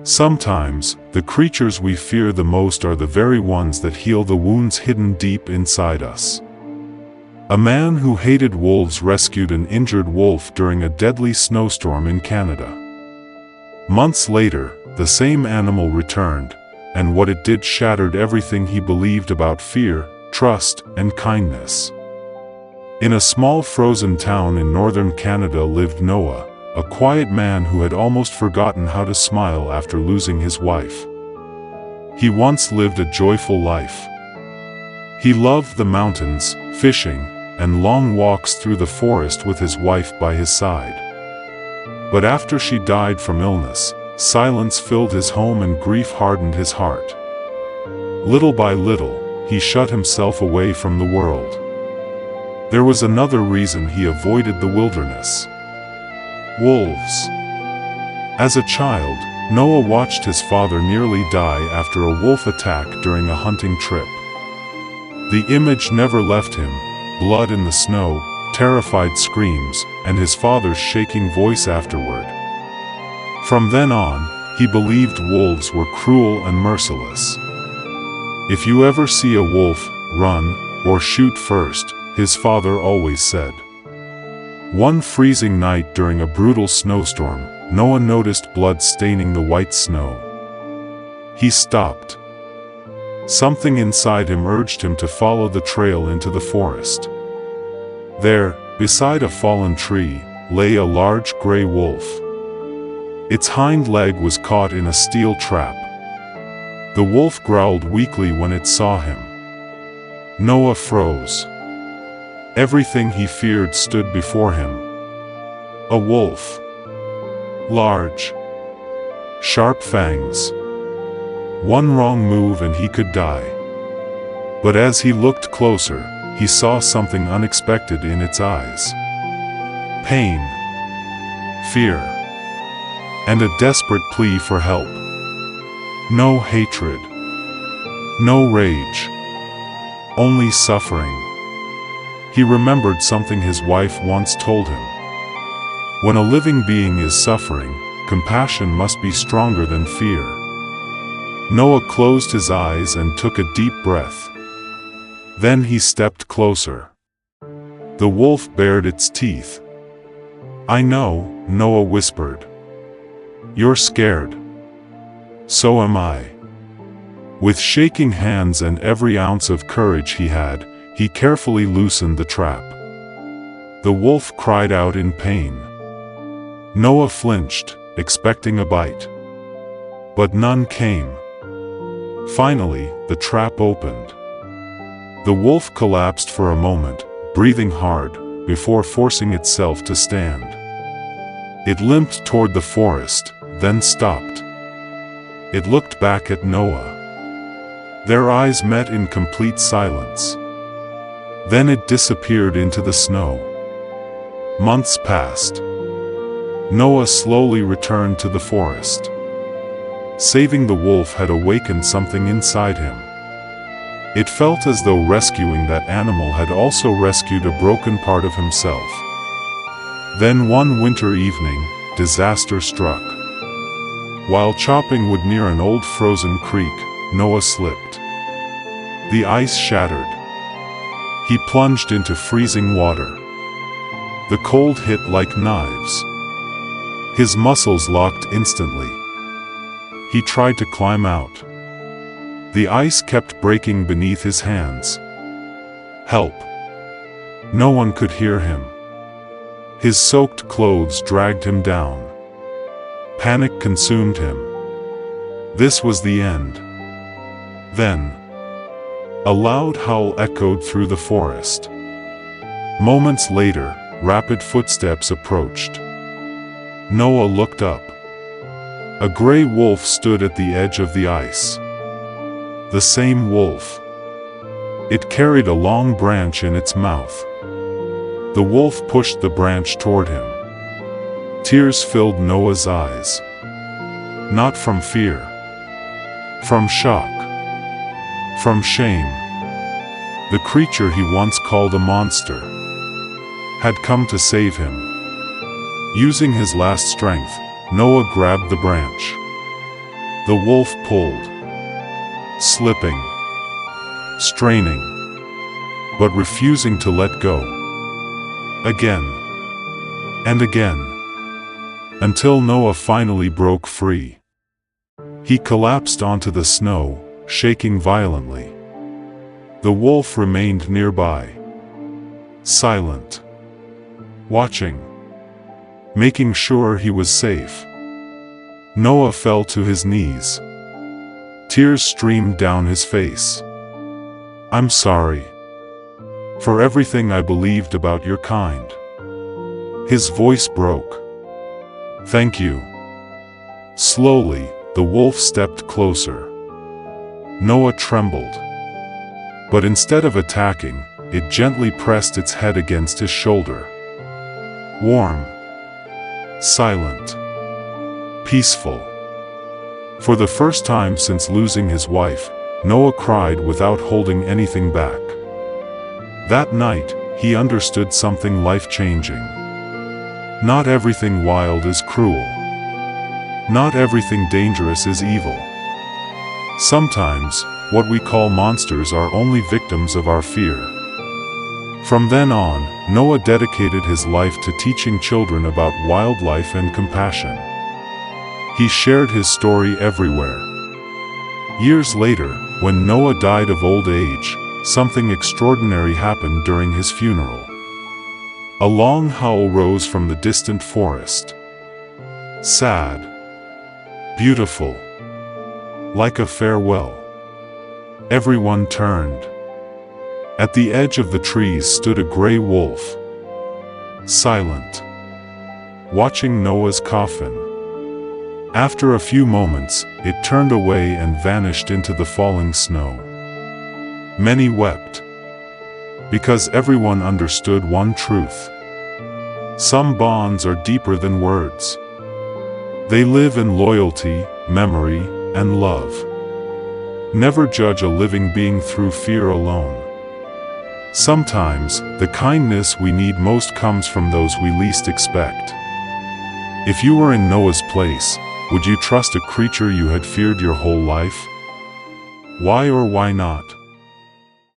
Sometimes, the creatures we fear the most are the very ones that heal the wounds hidden deep inside us. A man who hated wolves rescued an injured wolf during a deadly snowstorm in Canada. Months later, the same animal returned, and what it did shattered everything he believed about fear, trust, and kindness. In a small frozen town in northern Canada lived Noah, a quiet man who had almost forgotten how to smile after losing his wife. He once lived a joyful life. He loved the mountains, fishing, and long walks through the forest with his wife by his side. But after she died from illness, silence filled his home and grief hardened his heart. Little by little, he shut himself away from the world. There was another reason he avoided the wilderness. Wolves. As a child, Noah watched his father nearly die after a wolf attack during a hunting trip. The image never left him: blood in the snow, terrified screams, and his father's shaking voice afterward. From then on, he believed wolves were cruel and merciless. "If you ever see a wolf, run, or shoot first," his father always said. One freezing night during a brutal snowstorm, Noah noticed blood staining the white snow. He stopped. Something inside him urged him to follow the trail into the forest. There, beside a fallen tree, lay a large gray wolf. Its hind leg was caught in a steel trap. The wolf growled weakly when it saw him. Noah froze. Everything he feared stood before him. A wolf. Large. Sharp fangs. One wrong move and he could die. But as he looked closer, he saw something unexpected in its eyes. Pain. Fear. And a desperate plea for help. No hatred. No rage. Only suffering. He remembered something his wife once told him. When a living being is suffering, compassion must be stronger than fear. Noah closed his eyes and took a deep breath. Then he stepped closer. The wolf bared its teeth. "I know," Noah whispered. "You're scared. So am I." With shaking hands and every ounce of courage he had, he carefully loosened the trap. The wolf cried out in pain. Noah flinched, expecting a bite. But none came. Finally, the trap opened. The wolf collapsed for a moment, breathing hard, before forcing itself to stand. It limped toward the forest, then stopped. It looked back at Noah. Their eyes met in complete silence. Then it disappeared into the snow. Months passed. Noah slowly returned to the forest. Saving the wolf had awakened something inside him. It felt as though rescuing that animal had also rescued a broken part of himself. Then one winter evening, disaster struck. While chopping wood near an old frozen creek, Noah slipped. The ice shattered. He plunged into freezing water. The cold hit like knives. His muscles locked instantly. He tried to climb out. The ice kept breaking beneath his hands. Help! No one could hear him. His soaked clothes dragged him down. Panic consumed him. This was the end. Then, a loud howl echoed through the forest. Moments later, rapid footsteps approached. Noah looked up. A gray wolf stood at the edge of the ice. The same wolf. It carried a long branch in its mouth. The wolf pushed the branch toward him. Tears filled Noah's eyes. Not from fear. From shock. From shame. The creature he once called a monster had come to save him. Using his last strength, Noah grabbed the branch. The wolf pulled, slipping, straining, but refusing to let go. Again and again, until Noah finally broke free. He collapsed onto the snow, shaking violently. The wolf remained nearby, silent, watching, making sure he was safe. Noah fell to his knees. Tears streamed down his face. "I'm sorry for everything I believed about your kind." His voice broke. "Thank you." Slowly, the wolf stepped closer. Noah trembled. But instead of attacking, it gently pressed its head against his shoulder. Warm, silent, peaceful. For the first time since losing his wife, Noah cried without holding anything back. That night, he understood something life-changing. Not everything wild is cruel. Not everything dangerous is evil. Sometimes, what we call monsters are only victims of our fear. From then on, Noah dedicated his life to teaching children about wildlife and compassion. He shared his story everywhere. Years later, when Noah died of old age, something extraordinary happened during his funeral. A long howl rose from the distant forest. Sad, beautiful, like a farewell. Everyone turned. At the edge of the trees stood a gray wolf, silent, watching Noah's coffin. After a few moments, it turned away and vanished into the falling snow. Many wept, because everyone understood one truth. Some bonds are deeper than words. They live in loyalty, memory, and love. Never judge a living being through fear alone. Sometimes, the kindness we need most comes from those we least expect. If you were in Noah's place, would you trust a creature you had feared your whole life? Why or why not?